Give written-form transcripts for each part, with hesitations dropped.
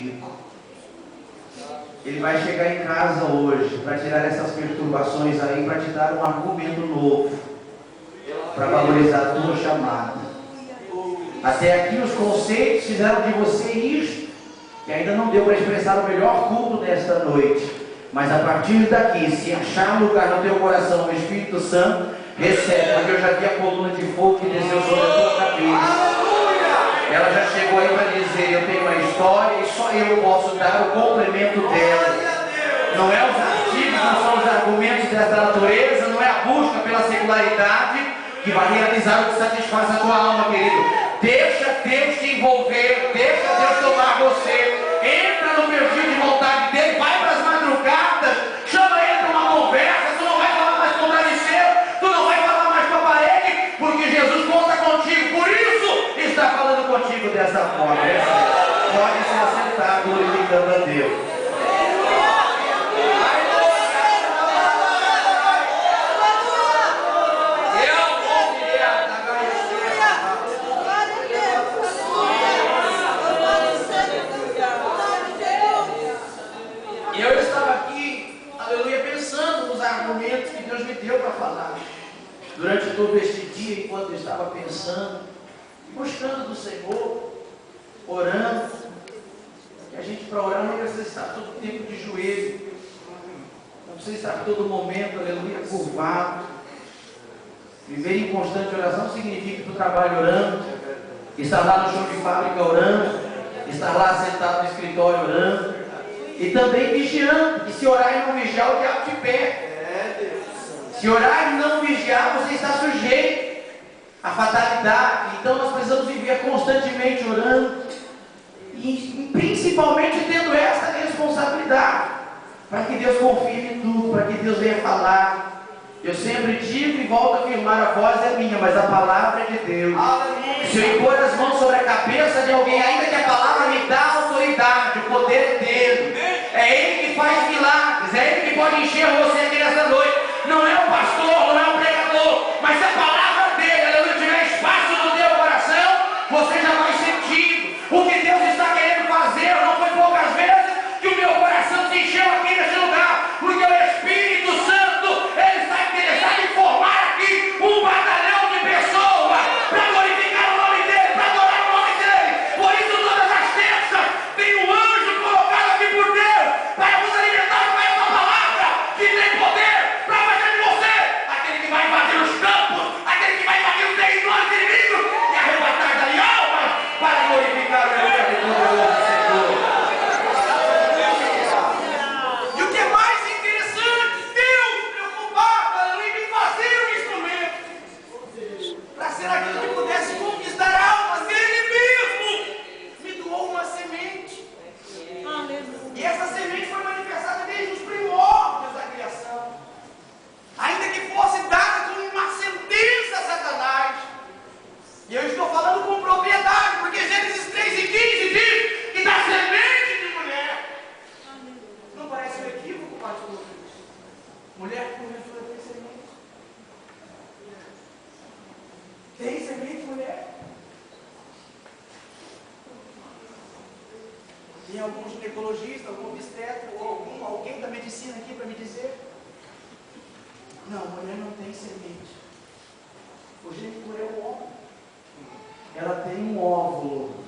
contigo. Ele vai chegar em casa hoje para tirar essas perturbações aí, para te dar um argumento novo, para valorizar a tua chamada. Até aqui os conceitos fizeram de você isto, que ainda não deu para expressar o melhor culto desta noite. Mas a partir daqui, se achar lugar no teu coração o Espírito Santo, recebe, porque eu já vi a coluna de fogo que desceu sobre a tua cabeça. Ela já chegou aí para dizer, eu tenho uma história e só eu posso dar o complemento dela. Não é os artigos, não são os argumentos dessa natureza, não é a busca pela secularidade que vai realizar o que satisfaz a tua alma, querido. Deixa Deus te envolver, deixa Deus tomar você. Entra no perfil de vontade dele, vai para as madrugadas, chama ele para uma conversa. Tu não vai falar mais com o travesseiro, tu não vai falar mais com a parede, porque Jesus conta contigo. Por isso está falando contigo dessa forma. Pode se assentar glorificando a Deus. Durante todo este dia, enquanto eu estava pensando, buscando do Senhor, orando, que a gente para orar não precisa estar todo tempo de joelho, não precisa estar todo momento, aleluia, curvado. Viver em constante oração significa que tu trabalha orando, estar lá no chão de fábrica orando, estar lá sentado no escritório orando, e também vigiando, e se orar e não vigiar, o diabo te pega. Se orar e não vigiar, você está sujeito à fatalidade. Então nós precisamos viver constantemente orando, e principalmente tendo essa responsabilidade, para que Deus confirme tudo, para que Deus venha falar. Eu sempre digo e volto a afirmar, a voz é minha, mas a palavra é de Deus. Se eu impor as mãos sobre a cabeça de alguém, ainda que a palavra me dá autoridade, o poder é dele. É ele que faz milagres, é ele que pode encher você aqui nessa noite. Não é o pastor, não é o pregador, mas se a palavra dele, aleluia, tiver espaço no teu coração, você já vai sentindo o que Deus está querendo fazer. Não foi poucas vezes que o meu coração se encheu aqui nesse lugar, porque o Espírito Santo, ele está interessado em formar aqui um batalhão de pessoas para glorificar o nome dele, para adorar o nome dele. Por isso todas as terças tem um anjo colocado aqui por Deus para vos alimentar com essa palavra que tem poder para fazer de você aquele que vai invadir os campos, aquele que vai invadir os territórios inimigos e arrebatar daí almas para glorificar o nome poderoso Senhor. E o que é mais interessante, Deus preocupado em me fazer um instrumento para ser aquele que pudesse conquistar almas. Ele mesmo me doou uma semente. E essa semente foi manifestada desde os primórdios da criação. Ainda que fosse dada como uma sentença a Satanás. E eu estou falando com propriedade, porque Gênesis 3:15 diz que da semente de mulher. Não parece um equívoco, pastor? Mulher porventura tem semente? Tem semente, mulher? Tem algum ginecologista, algum obstetra, ou alguém da medicina aqui para me dizer? Não, mulher não tem semente. O gênito é o óvulo. Ela tem um óvulo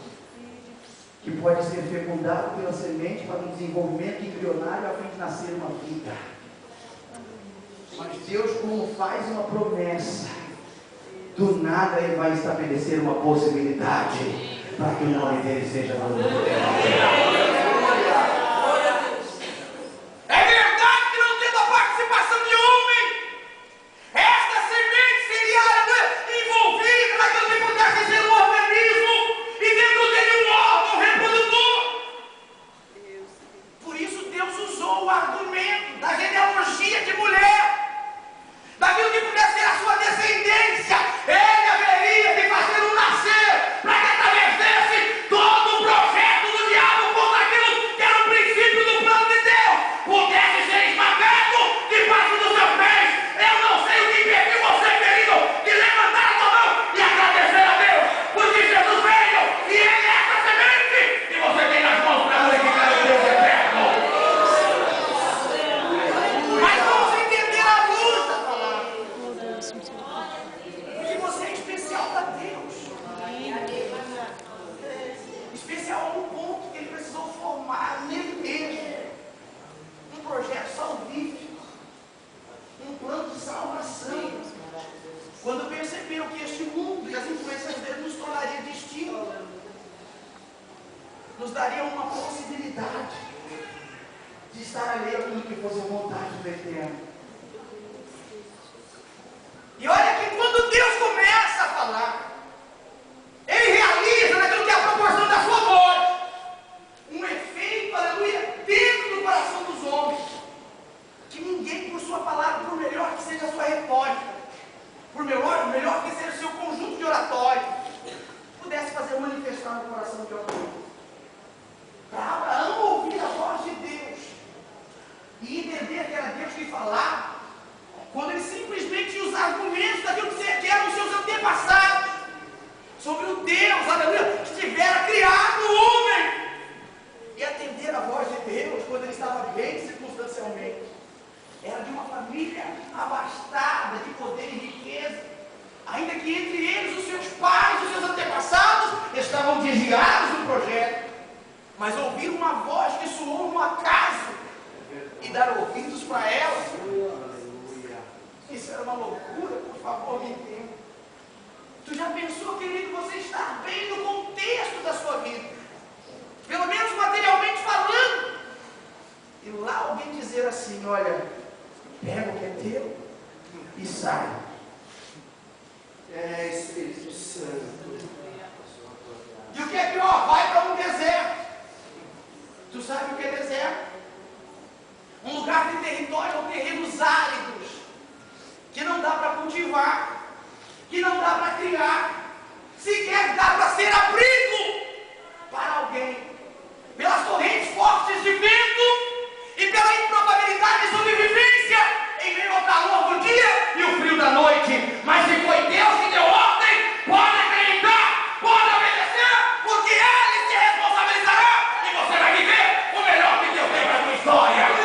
que pode ser fecundado pela semente para um desenvolvimento embrionário a fim de nascer uma vida. Mas Deus, como faz uma promessa, do nada Ele vai estabelecer uma possibilidade para que o nome dele seja glorificado. Daquilo que pudesse ser a sua descendência, ele haveria de fazer um nascer para que atravessasse todo o projeto do diabo. uma possibilidade de estar alheio a tudo que fosse a vontade do Eterno. E olha que quando Deus começa a falar, Ele realiza naquilo que é a proporção da sua voz um efeito, aleluia, dentro do coração dos homens, que ninguém, por sua palavra, por melhor que seja a sua retórica, por melhor que seja o seu conjunto de oratório, pudesse fazer manifestar no coração de alguém. Para Abraão ouvir a voz de Deus e entender que era Deus que falava, quando ele simplesmente usa argumentos daquilo que eram os seus antepassados, sobre o Deus, aleluia, que tivera criado o homem, e atender a voz de Deus quando ele estava bem circunstancialmente. Era de uma família abastada de poder e riqueza, ainda que entre eles os seus pais, os seus antepassados estavam desviados do projeto, mas ouvir uma voz que soou no acaso e dar ouvidos para ela, isso era uma loucura. Por favor, me entenda. Tu já pensou, querido, você estar bem no contexto da sua vida, pelo menos materialmente falando, e lá alguém dizer assim: olha, pega o que é teu e sai. É Espírito Santo. E o que é pior? Vai para um deserto. Tu sabe o que é deserto? Um lugar de território ou terrenos áridos, que não dá para cultivar, que não dá para criar, sequer dá para ser abrigo para alguém, pelas correntes fortes de vento e pela improbabilidade de sobrevivência em meio ao calor do dia e o frio da noite. Mas se foi Deus que deu ordem, pode acreditar, pode obedecer, porque Ele se responsabilizará e você vai viver o melhor que Deus tem para a sua história.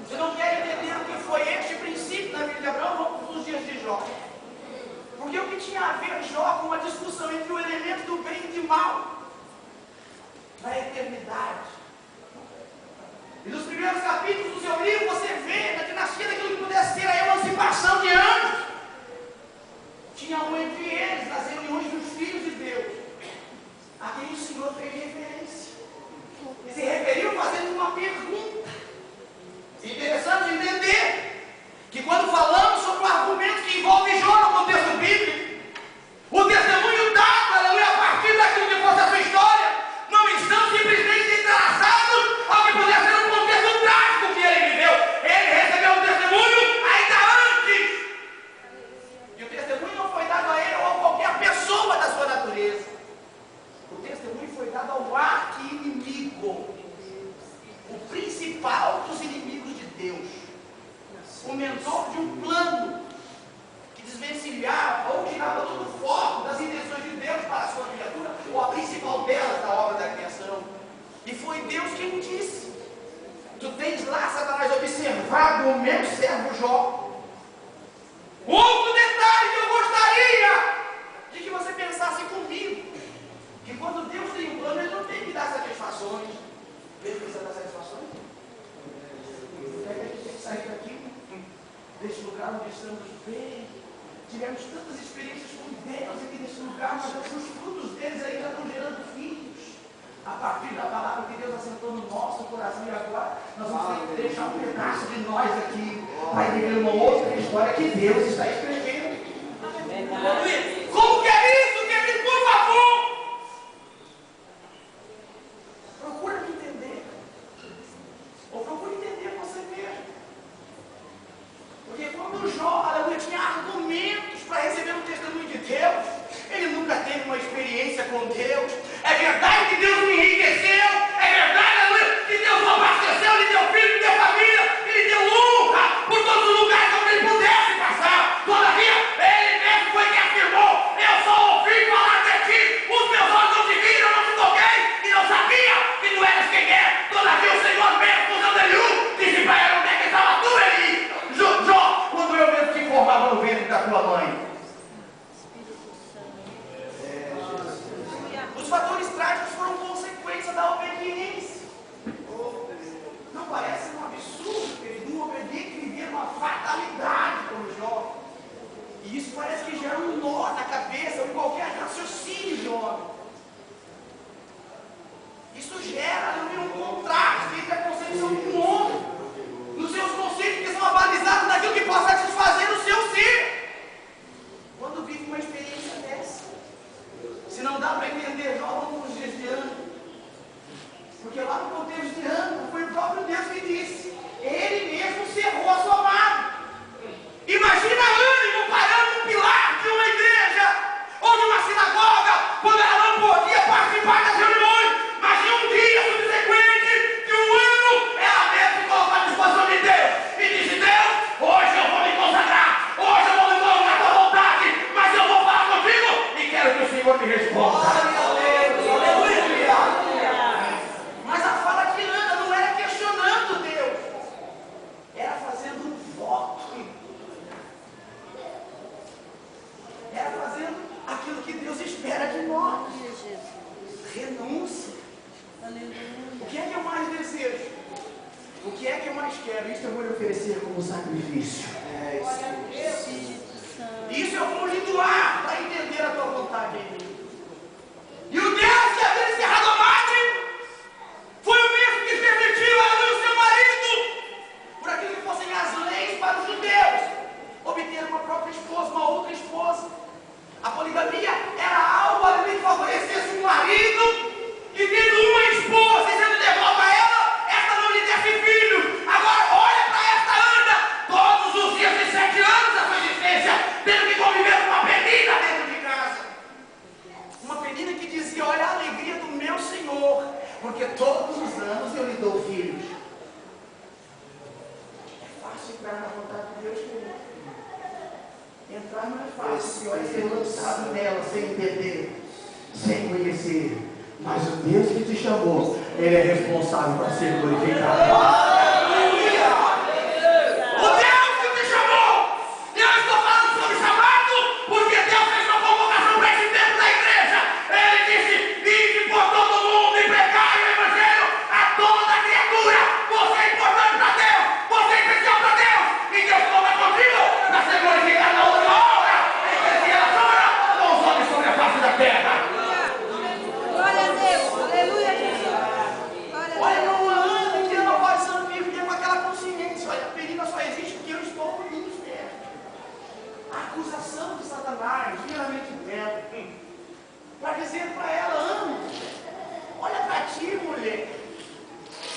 Se não quer entender o que foi este princípio na vida de Abraão, vamos para os dias de Jó. Porque o que tinha a ver Jó com uma discussão entre o elemento do bem e do mal na eternidade. E nos primeiros capítulos do seu livro você vê na dinastia daquilo que pudesse ser a emancipação de anjos. Tinha um entre eles nas reuniões dos filhos de Deus, a quem o Senhor fez referência. E se referiu fazendo uma pergunta. Interessante entender que quando falamos sobre o argumento que envolve Jó no contexto bíblico, o testemunho dado, aleluia, a partir daquilo que fosse a sua história, não estão simplesmente entrelaçados ao que pudesse ser um contexto trágico que ele viveu. Ele recebeu um testemunho ainda antes. E o testemunho não foi dado a ele ou a qualquer pessoa da sua natureza. O testemunho foi dado ao arqui-inimigo, o principal dos inimigos de Deus, o mentor de um plano que desvencilhava ou tirava todo o foco das intenções de Deus para a sua criatura, ou a principal delas da obra da criação. E foi Deus quem disse: tu tens lá, Satanás, observado o meu servo Jó. Outro detalhe que eu gostaria de que você pensasse comigo, que quando Deus tem um plano, Ele não tem que dar satisfações. Ele precisa dar satisfações? A gente tem que sair daqui, deste lugar onde estamos bem. Tivemos tantas experiências com Deus aqui nesse lugar, mas os frutos deles aí já estão gerando filhos. A partir da palavra que Deus assentou no nosso coração, e agora nós vamos ter que deixar um pedaço de nós aqui para viver uma outra história que Deus está escrevendo. Como que é isso, querido? Por favor! Procura me entender. Ou procura entender você mesmo. Porque quando Jó, aleluia, tinha argumentos para receber um testemunho de Deus, ele nunca teve uma experiência com Deus. É verdade que Deus me enriqueceu, é verdade, aleluia, que Deus me abasteceu, Ele deu filho, Ele deu família, Ele deu honra por todos os lugares onde Ele pudesse passar. Toda ou de uma sinagoga, quando ela não podia participar das reuniões, mas em um dia subsequente de um ano, ela mesma se colocou à disposição de Deus e disse: Deus, hoje eu vou me consagrar, hoje eu vou me colocar à tua vontade, mas eu vou falar contigo e quero que o Senhor me responda. Mas a fala de Ana não era questionando Deus, era fazendo um voto, era fazendo aquilo que Deus espera de nós. Renúncia. O que é que eu mais desejo? O que é que eu mais quero? Isso eu vou lhe oferecer como sacrifício. Isso eu vou lhe doar para entender a tua vontade em mim. E o Deus que havia encerrado a madre foi o mesmo que permitiu ela e o seu marido, por aquilo que fossem as leis para os judeus, obter uma própria esposa, uma outra esposa. A poligamia era algo ali que favorecesse um marido que, tendo uma esposa e sendo devolta a ela, esta não lhe desse filho. Agora olha para esta Ana, todos os dias de 7 anos da sua existência, tendo que conviver com uma penina dentro de casa. Uma penina que dizia: olha a alegria do meu Senhor, porque todos os anos eu lhe dou filhos. É fácil entrar na vontade de Deus, querido. Entrar não é fácil, pior é ser lançado nela sem entender, sem conhecer. Mas o Deus que te chamou, Ele é responsável para ser glorificado. Para dizer para ela: Ana, olha para ti, mulher,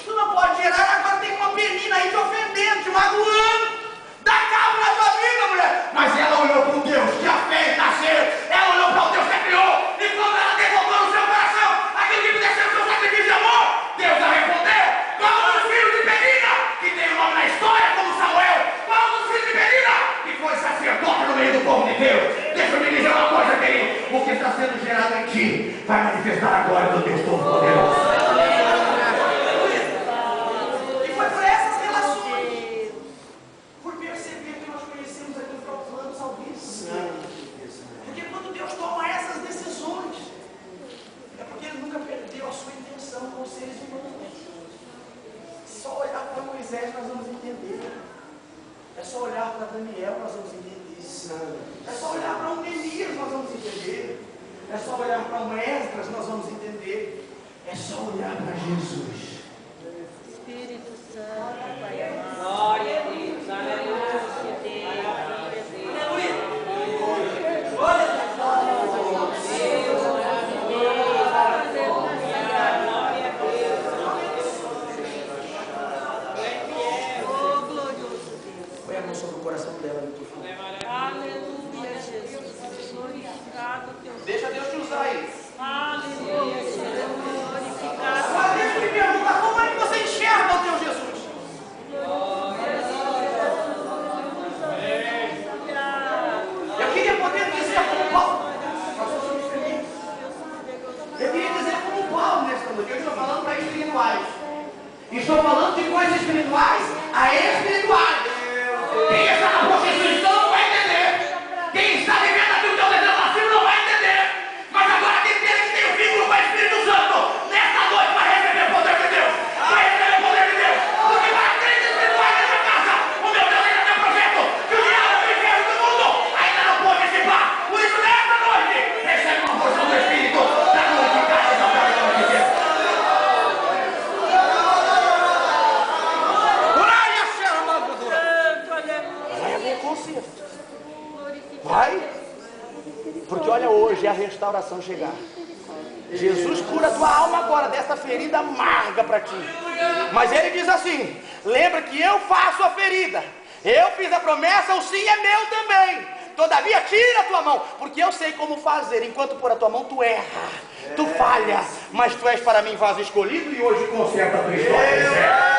tu não pode gerar, agora tem uma menina aí te ofendendo, te magoando, dá cabo na tua vida, mulher. Mas ela olhou para o Deus que a fez nascer, ela olhou para o Deus que a criou, e quando ela devolveu no seu coração aquilo que pudesse ser o seu sacrifício de amor, Deus a respondeu. Qual dos filhos de Penina, que tem o nome na história como Samuel, qual dos filhos de Penina, que foi sacerdote no meio do povo de Deus? Deixa eu me dizer uma coisa, querido. O que está sendo gerado em ti vai manifestar a glória do Deus Todo-Poderoso. E foi por essas relações, por perceber que nós conhecemos aquilo que é o plano salvífico. Porque quando Deus toma essas decisões, é porque Ele nunca perdeu a sua intenção com os seres humanos. Só olhar para Moisés nós vamos entender. É só olhar para Daniel nós vamos entender. É só olhar para um Neemias nós vamos entender. É só olhar para um Esdras nós vamos entender. É só olhar para Jesus. Espírito Santo, Pai amado. Glória a Deus. Aleluia. Põe a mão sobre o coração dela, por favor. Aleluia, Jesus. Glorificado teu nome. Deixa Deus te usar aí. Aleluia, Jesus. Glorificado. Agora Deus me pergunta: como é que você enxerga o teu Jesus? Eu queria poder dizer como Paulo. Eu queria dizer como Paulo nesta noite. Eu estou falando para espirituais. Estou falando de coisas espirituais a espirituais. Quem está na prostituição não vai entender. Quem está vivendo aqui o teu desejo lascivo não vai entender. Mas agora tem que tem o vínculo com o Espírito Santo. Nesta noite vai receber o poder de Deus. Vai receber o poder de Deus. Porque para crentes espirituais nessa casa, o meu Deus ainda tem um projeto que o diabo do inferno do mundo ainda não pode dissipar. Por isso, nesta noite, recebe uma porção do Espírito para glorificar e exaltar o nome de Deus. Vai, porque olha, hoje é a restauração chegar. Jesus cura a tua alma agora dessa ferida amarga para ti. Mas Ele diz assim: lembra que eu faço a ferida, eu fiz a promessa, o sim é meu também. Todavia, tira a tua mão, porque eu sei como fazer. Enquanto pôr a tua mão, tu erra, tu falha, mas tu és para mim vaso escolhido e hoje conserta a tua história.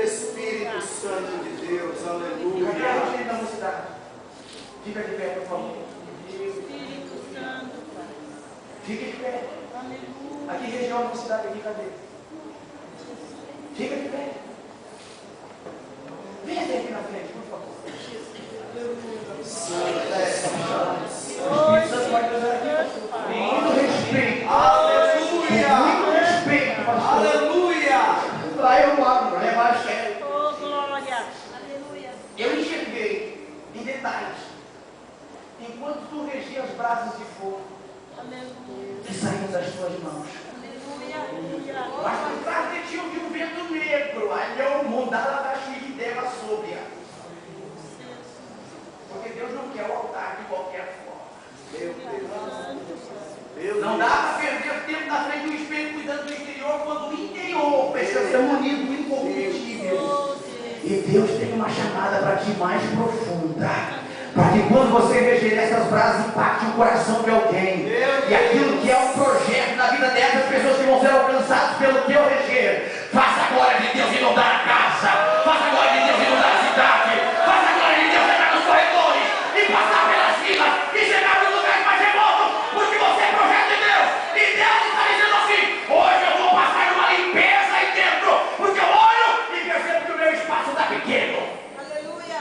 Espírito Santo de Deus, aleluia. Fica de pé, por favor. Espírito Santo, Pai. Fica de pé. Aleluia. Aqui região da cidade, aqui, cadê? Fica de pé. Venha até aqui na frente, por favor. Espírito Santo pode usar aqui, pastor. Muito respeito. Aleluia. Muito respeito, pastor. Aleluia. Lá eu amo, levar a sério. Oh, glória. Aleluia. Eu enxerguei em detalhes, enquanto tu regias as brasas de fogo Aleluia. que saíam das tuas mãos. Aleluia. Mas por trás de ti eu vi um vento negro, ali eu mandava da dela sobre a. Porque Deus não quer o altar de qualquer forma. Meu Deus. Não dá para perder tempo na frente do espelho cuidando do exterior, quando o interior precisa ser munido, incorruptível. E Deus tem uma chamada para ti mais profunda. Para que quando você reger essas brasas, impacte o coração de alguém. E aquilo que é um projeto na vida dessas pessoas que vão ser alcançadas pelo teu reger. Faça a glória de Deus inundar a casa. Faça a glória de Deus inundar a cidade. Faça a glória de Deus entrar nos corredores e passar pelas filas e chegar nos lugares mais remotos. Porque você é projeto de Deus. E Deus está dizendo assim: hoje eu vou passar uma limpeza aí dentro. Porque eu olho e percebo que o meu espaço está pequeno. Aleluia.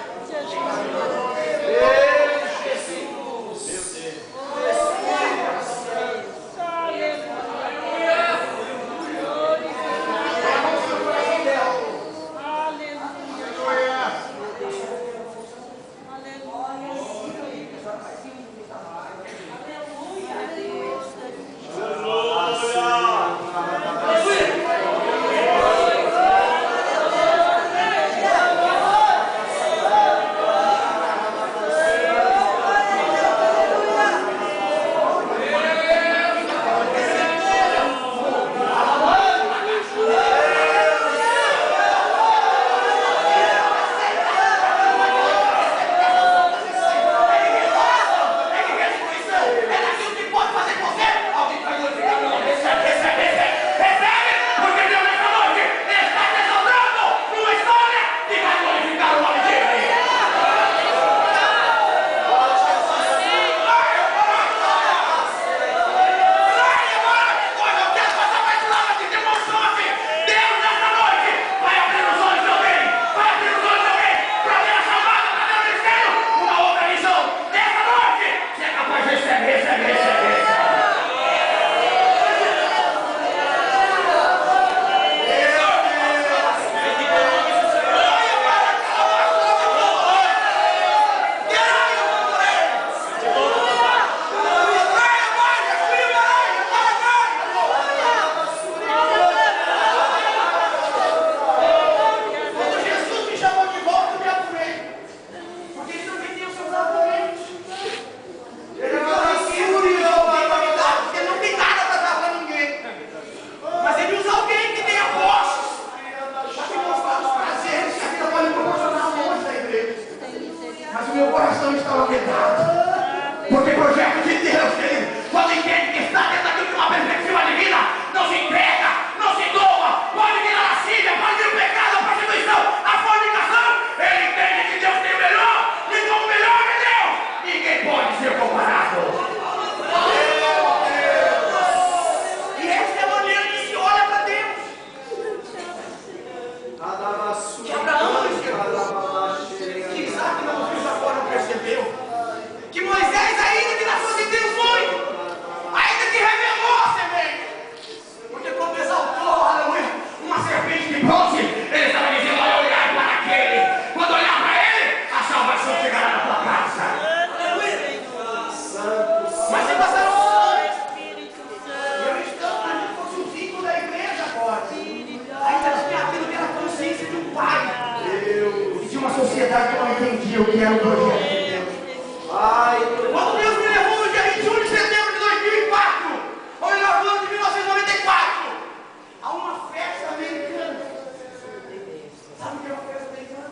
sociedade que não entendia o que era o projeto de Deus. Quando Deus me levou no dia 21 de setembro de 2004, ou melhor, no ano de 1994, a uma festa americana. Sabe o que é uma festa americana?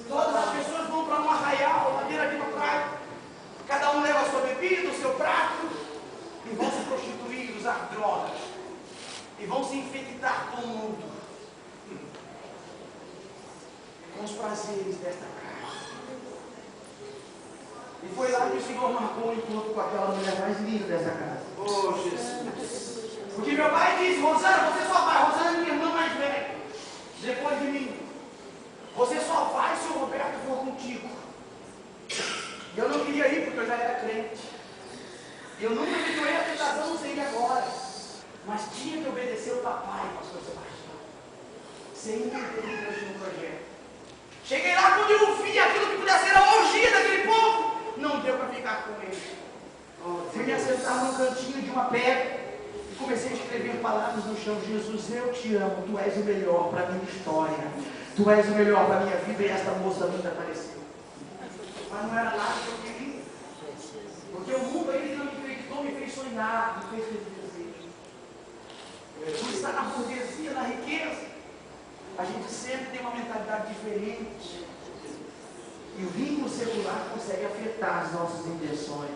Todas as pessoas vão para um arraial, uma beira de uma praia. Cada um leva a sua bebida, o seu prato, e vão se prostituir, usar drogas. E vão se infectar com o mundo. Com os prazeres desta carne. E foi lá que o Senhor marcou um encontro com aquela mulher mais linda dessa casa. Oh, Jesus. Porque meu pai disse, Rosana, você só vai. Rosana é minha irmã mais velha, depois de mim. Você só vai se o Roberto for contigo. Eu não queria ir porque eu já era crente. Eu nunca me doei a tentação, não sei agora. Mas tinha que obedecer o papai, pastor Sebastião. Sem entender Deus tinha um projeto. Cheguei lá, quando eu vi aquilo que pudesse ser a orgia daquele povo, não deu para ficar com ele. Fui me assentar num cantinho de uma pedra e comecei a escrever palavras no chão. Jesus, eu te amo, tu és o melhor para a minha história. Tu és o melhor para a minha vida. E esta moça nunca apareceu. Mas não era nada que eu queria. Porque o mundo ainda não me acreditou, me fez sonhar, me fez ter desejo. Por estar na burguesia, na riqueza, a gente sempre tem uma mentalidade diferente. E o vínculo secular consegue afetar as nossas intenções.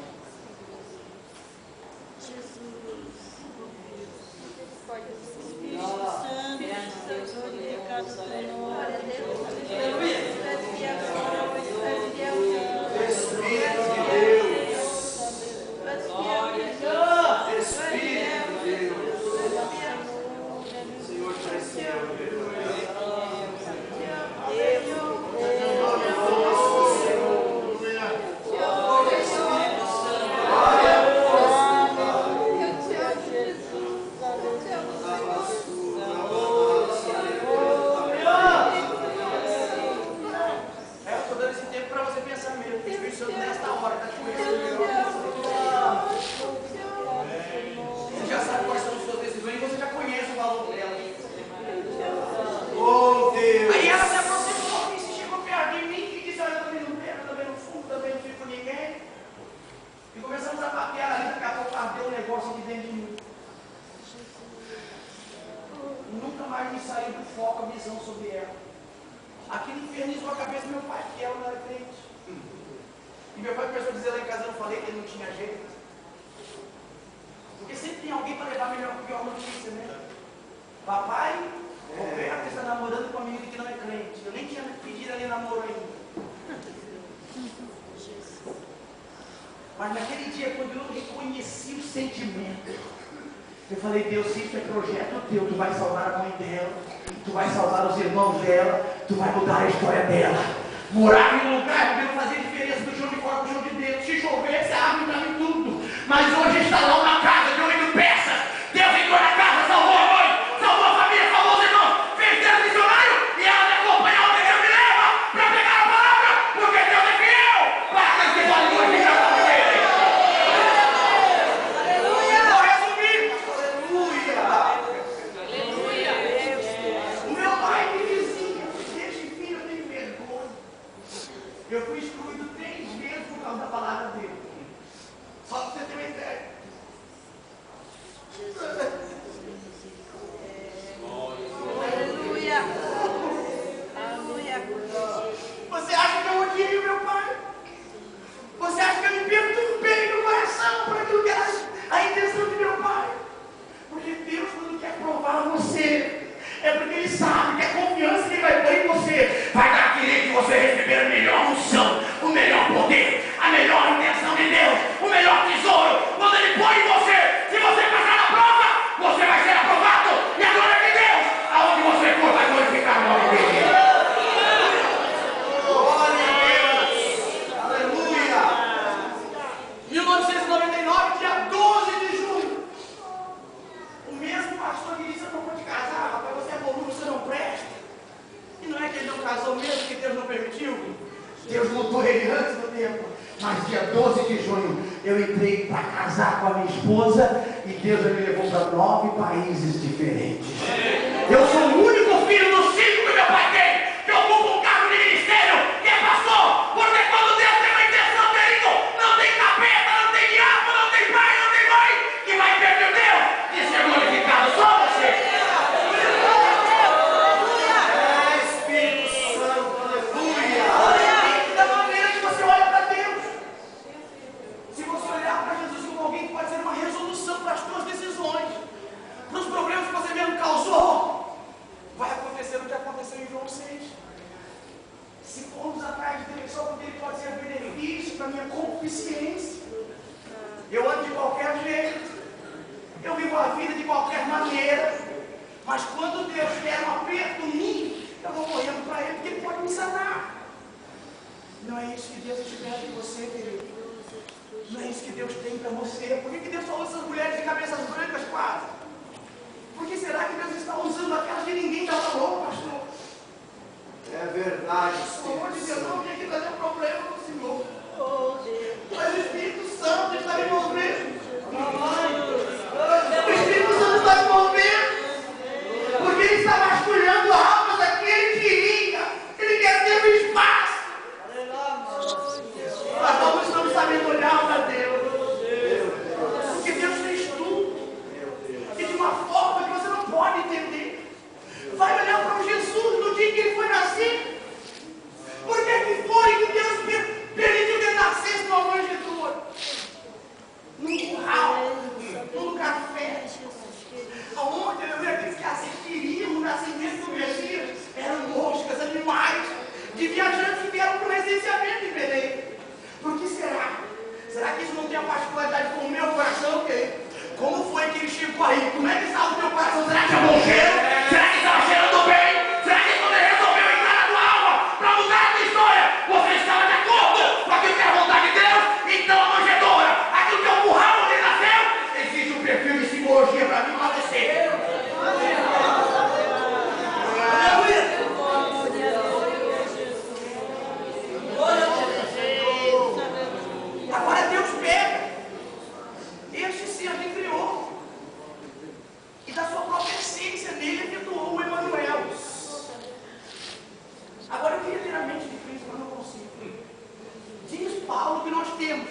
Espírito Santo, Deus, glorificado o teu nome. Espírito de Deus. Espírito de Deus. Senhor, te receba, Mas naquele dia, quando eu reconheci o sentimento, eu falei, Deus, se isso é projeto teu, tu vai salvar a mãe dela, tu vai salvar os irmãos dela, tu vai mudar a história dela. Morar em um lugar que não fazia diferença do chão de fora para o chão de dentro. Se chovesse, a árvore estava em tudo. Mas hoje está lá uma casa de 8 peças. Deus entrou na casa, salvou a mãe, salvou a família, salvou os irmãos, fez Deus missionário e ela me acompanha onde Deus me leva para pegar a palavra, porque Deus é fiel para aqueles que podem glorificar o nome dele. Aleluia! Vou resumir. Aleluia! O meu pai me dizia, desde filho eu tenho vergonha. Eu fui excluído 3 vezes por causa da palavra dele. Só para você ter uma ideia. Aleluia! Aleluia! Você acha que eu odiei o meu pai? Você acha que eu me perturbei no coração por aquilo que era a intenção de meu pai? Porque Deus, quando quer provar você, é porque Ele sabe que a confiança que Ele vai pôr em você vai dar querer que você receber a melhor unção, o melhor poder, a melhor intenção de Deus, o melhor tesouro. Quando Ele põe em você, se você passar na prova, você vai ser aprovado. E a glória de Deus, aonde você for, vai glorificar o nome dele. Glória a Deus. Aleluia. 1999, dia 12 de junho. O mesmo pastor que disse: eu não vou te casar, rapaz, você é boludo, você não presta. E não é que ele não casou mesmo, que Deus não permitiu. Deus mudou ele antes do tempo. Mas dia 12 de junho eu entrei para casar com a minha esposa e Deus me levou para 9 países diferentes. Eu sou o único filho dos 5 que meu pai tem, que ocupa um cargo de ministério, que é pastor. Porque quando Deus tem uma intenção, querido, não tem capeta, não tem diabo, não tem pai, não tem mãe que vai perder Deus e ser glorificado, só você. Espírito Santo, aleluia. Da maneira que você olha para Deus. Se você olhar para Jesus como alguém que pode ser uma resolução para as suas decisões, para os problemas que você mesmo causou, minha concupiscência. Eu ando de qualquer jeito. Eu vivo a vida de qualquer maneira. Mas quando Deus quer um aperto em mim, eu vou correndo para Ele, porque Ele pode me sanar. Não é isso que Deus espera de você, querido. Não é isso que Deus tem para você. Por que Deus só usa essas mulheres de cabeças brancas quase? Por que será que Deus está usando aquelas que ninguém dá valor, pastor? É verdade, Pelo amor de Deus, não vem aqui trazer problema para o Senhor. Oh, Deus. Mas o Espírito Santo está me movendo. O Espírito Santo está me movendo. Porque Ele está vasculhando a alma daquele que iria. Ele quer ter um espaço. Nós não estamos sabendo olhar para Deus. Porque Deus fez tudo. E de uma forma que você não pode entender. Vai olhar para o Jesus no dia que Ele foi nascer. Por que foi que Deus permitiu que Ele nascesse numa manjedoura? Num curral, num lugar fértil. Aonde aqueles que assistiriam o nascimento do Messias eram moscas, animais, de viajantes que vieram para o residenciamento em Belém. Por que será? Será que isso não tem a particularidade com o meu coração, querido? Como foi que ele chegou aí? Como é que está o teu coração? Será que é bom cheiro? Será que estava cheirando bem? Será que quando ele resolveu entrar na tua alma para mudar a tua história, você estava de acordo com aquilo que é a vontade de Deus? Então a manjedoura, aquilo que é o curral onde ele nasceu, existe um perfil de simbologia para mim padecer. Agora Deus pega este ser que criou e da sua própria essência nele efetuou o Emanuel. Agora eu queria ter a mente de Cristo, mas não consigo. Diz Paulo que nós temos,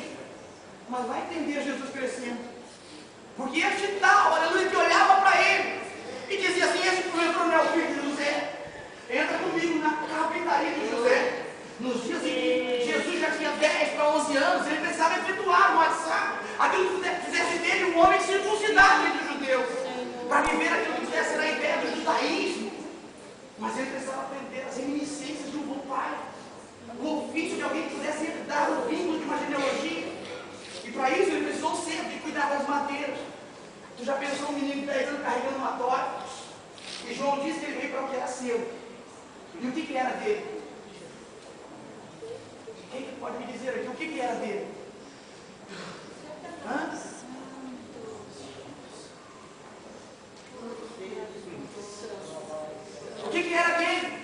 mas vai entender Jesus crescendo. Porque este tal, aleluia, que olhava para ele e dizia assim: esse professor não é o filho de José? Entra comigo na carpintaria de José. Nos dias em que Jesus já tinha 10 para 11 anos, ele precisava efetuar no WhatsApp aquilo que fizesse dele um homem circuncidado entre os judeus, para viver aquilo que fizesse ser a ideia do judaísmo. Mas ele precisava aprender as reminiscências de um bom pai, o ofício de alguém que pudesse herdar o vínculo de uma genealogia. E para isso ele precisou sempre de cuidar das madeiras. Tu já pensou um menino de 10 anos carregando uma tora? E João disse que ele veio para o que era seu. E o que era dele? Quem que pode me dizer aqui o que era dele? Hã? O que era dele?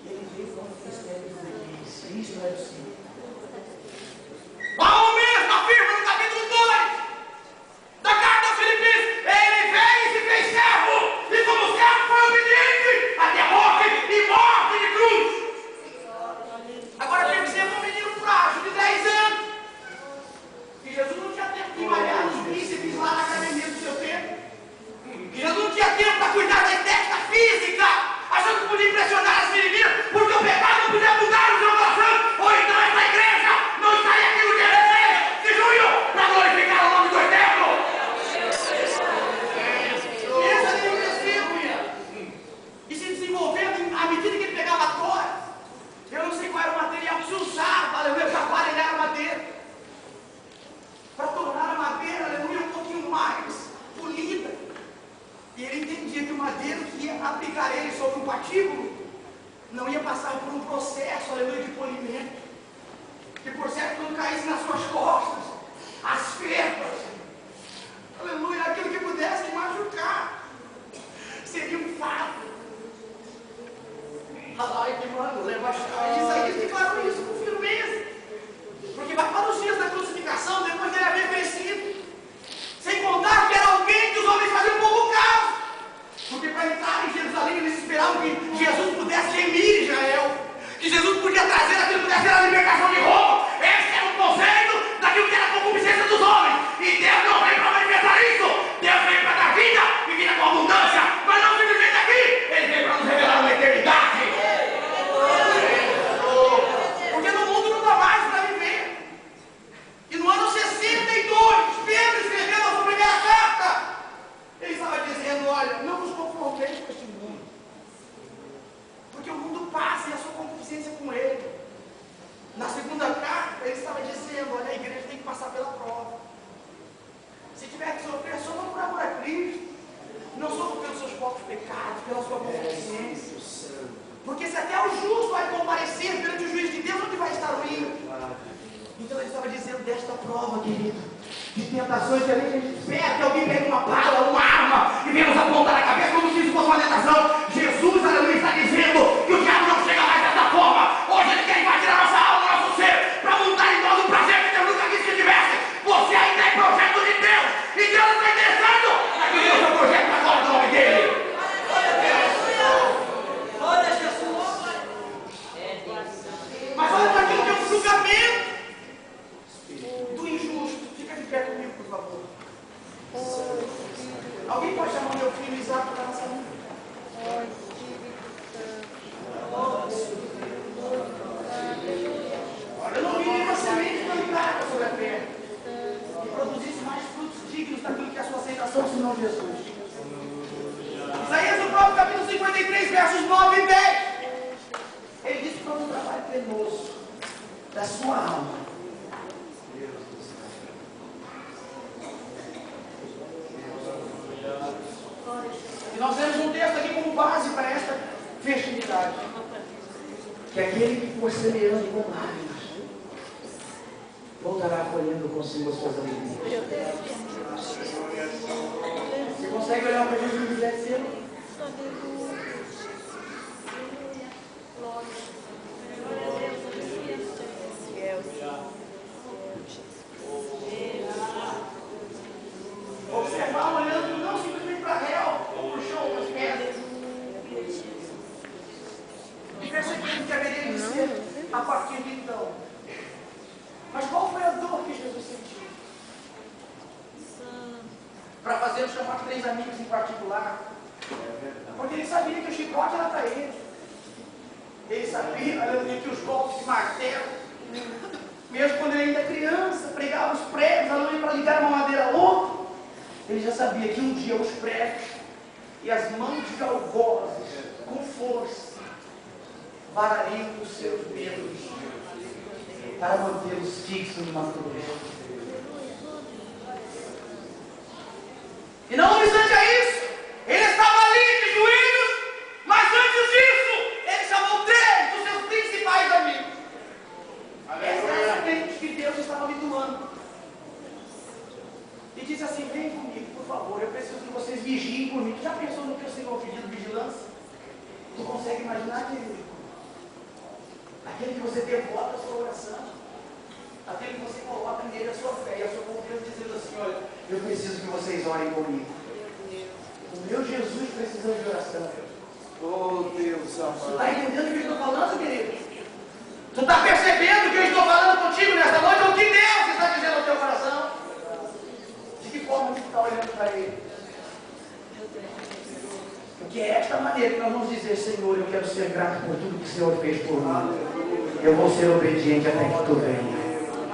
Ele veio com um mistério de delícia. Isso é o Senhor. Paulo mesmo afirma no capítulo 2 da carta aos Filipenses: ele veio e se fez servo, e como servo foi obediente até a morte e morte de cruz. Agora perceba um menino frágil de 10 anos. E Jesus não tinha tempo de malhar os príncipes lá na academia do seu tempo. E Jesus não tinha tempo para cuidar da estética física, achando que podia impressionar as meninas, porque o pecado não podia mudar o seu coração. Ou então essa igreja não estaria aqui no dia 16 de junho para glorificar o nome do Eterno. Esse ali cresceu, e se desenvolvendo à medida que ele pegava a tora. Eu não sei qual era o material que se usava, aleluia, para aparelhar a madeira, para tornar a madeira, aleluia, um pouquinho mais polida. E ele entendia que o madeiro que ia aplicar ele sobre um patíbulo não ia passar por um processo, aleluia, de polimento, que por certo quando caísse nas suas costas, as ferpas, aleluia, aquilo que pudesse te machucar, seria um fato. Ai, que mano, leva Isaías declarou isso com firmeza, porque vai para os dias da crucificação, depois dele haver crescido, sem contar que era alguém que os homens faziam pouco caso, porque para entrar em Jerusalém eles esperavam que Jesus pudesse remir Israel, que Jesus podia trazer aquilo que pudesse ser a libertação de Roma. Esse era o conceito daquilo que era a concupiscência dos homens, e Deus não veio para manifestar isso. Deus veio para dar vida e vida com abundância, mas não simplesmente aqui, ele veio para nos revelar uma eternidade. Porque no mundo não dá mais para viver. E no ano 62, Pedro escrevendo a sua primeira carta, ele estava dizendo: olha, não nos conformeis com este mundo, consciência. Porque se até o justo vai comparecer perante o juiz de Deus, onde vai estar o ímpio? Então ele estava dizendo desta prova, querido, de tentações que a gente espera que alguém pegue uma bala, uma arma e venha nos apontar na cabeça como se isso fosse uma tentação. Jesus, aleluia, está dizendo que o diabo não chega mais dessa forma. Hoje ele quer invadir a nossa alma, o nosso ser, para montar em nós um prazer que Deus nunca quis que tivesse. Você ainda é projeto de Deus e Deus está interessado naquele que é o seu projeto para a glória do nome dele. Mas olha para aquilo que é um julgamento do injusto. Fica de pé comigo, por favor. Alguém pode chamar meu filho Isaac para nossa mão? Olha, eu não vi nenhuma semente plantada sobre a terra que produzisse mais frutos dignos daquilo que é a sua aceitação, senão Jesus. Isaías, no próprio capítulo 53, versos 9 e 10. Ele disse para um trabalho penoso da sua alma. E nós temos um texto aqui como base para esta festividade. Que aquele que for semeando com lágrimas voltará colhendo consigo as suas alegrias. Você consegue olhar para Jesus e dizer assim? Observar olhando não simplesmente para a real, ou para o chão, para as pedras. E percebendo que haveria de ser a partir de então. Mas qual foi a dor que Jesus sentiu? Para fazer os chamados 3 amigos em particular. Porque ele sabia que o chicote era para ele. Ele sabia, aleluia, que os golpes de martelo, mesmo quando ele ainda criança, pregava os pregos, aleluia, para ligar uma madeira a outra. Ele já sabia que um dia os pregos e as mãos de algozes, com força, varariam os seus dedos para mantê-los fixos numa cruz. E não obstante a isso, ele estava ali de joelhos, mas antes disso, ele chamou 3 dos seus principais amigos. Essa era a semente que Deus estava me doando. E disse assim: vem comigo, por favor, eu preciso que vocês vigiem por mim. Tu já pensou no que o Senhor pediu de vigilância? Tu consegue imaginar, querido? Aquele que você devota a sua oração, aquele que você coloca nele a sua fé e a sua confiança, dizendo assim: olha, eu preciso que vocês orem comigo. O meu Jesus precisa de oração. Oh Deus, Tu está entendendo o que eu estou falando, querido? Tu está percebendo o que eu estou falando contigo nesta noite? Ou o que Deus está dizendo ao teu coração? De que forma tu está olhando para Ele? Porque é esta maneira que nós vamos dizer: Senhor, eu quero ser grato por tudo que o Senhor fez por mim. Eu vou ser obediente até que tu venha.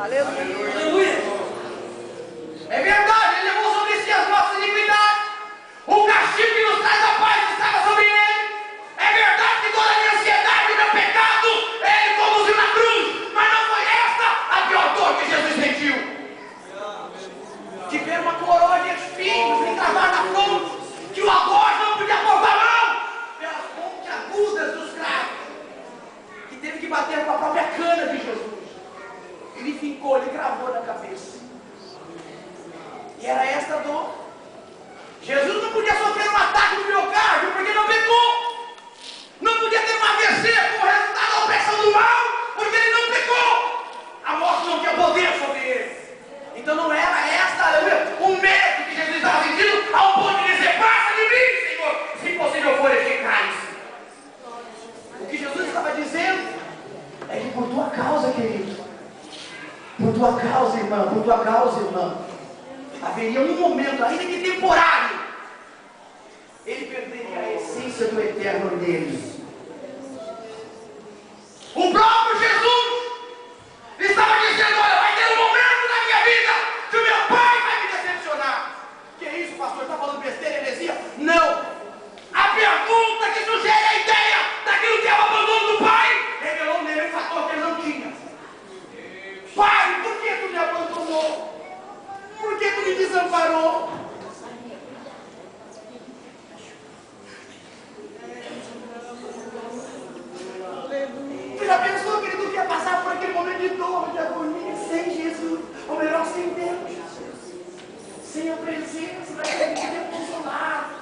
Aleluia! É verdade, Ele levou sobre si as nossas iniquidades. O castigo que nos traz a paz estava sobre Ele. É verdade que toda a minha ansiedade e meu pecado Ele conduziu na cruz. Mas não foi esta a pior dor que Jesus sentiu. De ver uma coroa de espinhos encravar na fronte, que o algoz não podia pôr a mão pelas pontes agudas dos cravos, que teve que bater com a própria cana de Jesus. Ele fincou, ele cravou na cabeça. E era esta a dor. Jesus não podia sofrer um ataque no miocárdio porque não pecou. Não podia ter um AVC como resultado da opressão do mal porque ele não pecou. A morte não tinha poder sobre ele. Então não era esta, aleluia, o medo que Jesus estava sentindo ao ponto de dizer: passa de mim, Senhor, se possível for eficaz. O que Jesus estava dizendo é que por tua causa, querido, por tua causa, irmã, por tua causa, irmã, haveria um momento, ainda que temporário, ele perderia a essência do eterno nele. O próprio Jesus estava dizendo: olha, vai ter um momento na minha vida que o meu pai vai me decepcionar. Que é isso, pastor? Está falando besteira, heresia? Não. A pergunta que sugere a ideia daquilo que é o abandono do pai revelou nele um fator que ele não tinha. Pai, por que tu me abandonou? Por que tu me desamparou? de dor, de agonia, sem Jesus, ou melhor, sem Deus, sem a presença daquele que é consolado.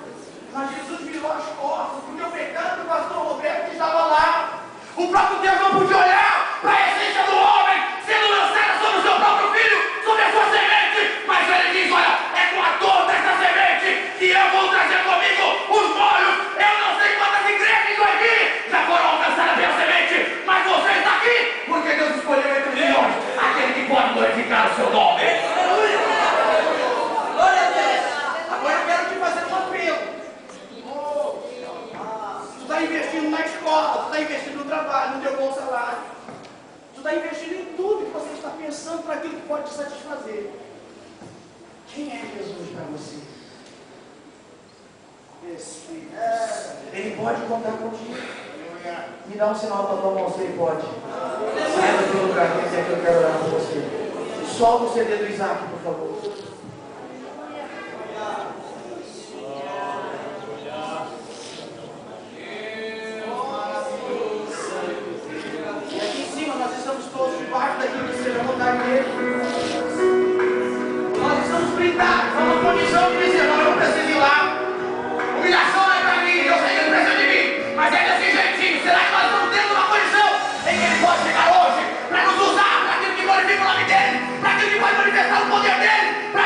Mas Jesus virou as costas, porque o pecado do pastor Roberto estava lá. O próprio Deus não podia olhar para a essência do homem sendo lançada sobre o seu próprio filho, sobre a sua semente. Mas ele diz: olha, é com a dor dessa semente que eu vou trazer comigo os molhos. Eu não sei quantas igrejas do aqui já foram alcançadas pela semente, mas você está aqui porque Deus escolheu entre os milhões aquele que pode glorificar o seu nome. Glória a Deus. Agora eu quero te fazer um apelo. Tu está investindo na escola, tu está investindo no trabalho, no teu bom salário. Tu está investindo em tudo que você está pensando para aquilo que pode te satisfazer. Quem é Jesus para você? Espírito. Ele pode contar contigo. Me dá um sinal para a tua mão se ele pode. Sai do teu lugar, que é que eu quero orar por você. Solta o CD do Isaac, por favor. E aqui em cima nós estamos todos debaixo daquilo que seja a vontade dele. Nós estamos blindados, é uma condição de dizer: não, eu preciso ir lá. Humilhação não é para mim, Deus sei que ele precisa de mim. Mas é desse jeitinho. Será que nós estamos dentro de uma condição em que ele pode chegar hoje para nos usar para aquilo que glorifica o nome dele, para aquilo que pode manifestar o poder dele, para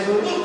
Jesus.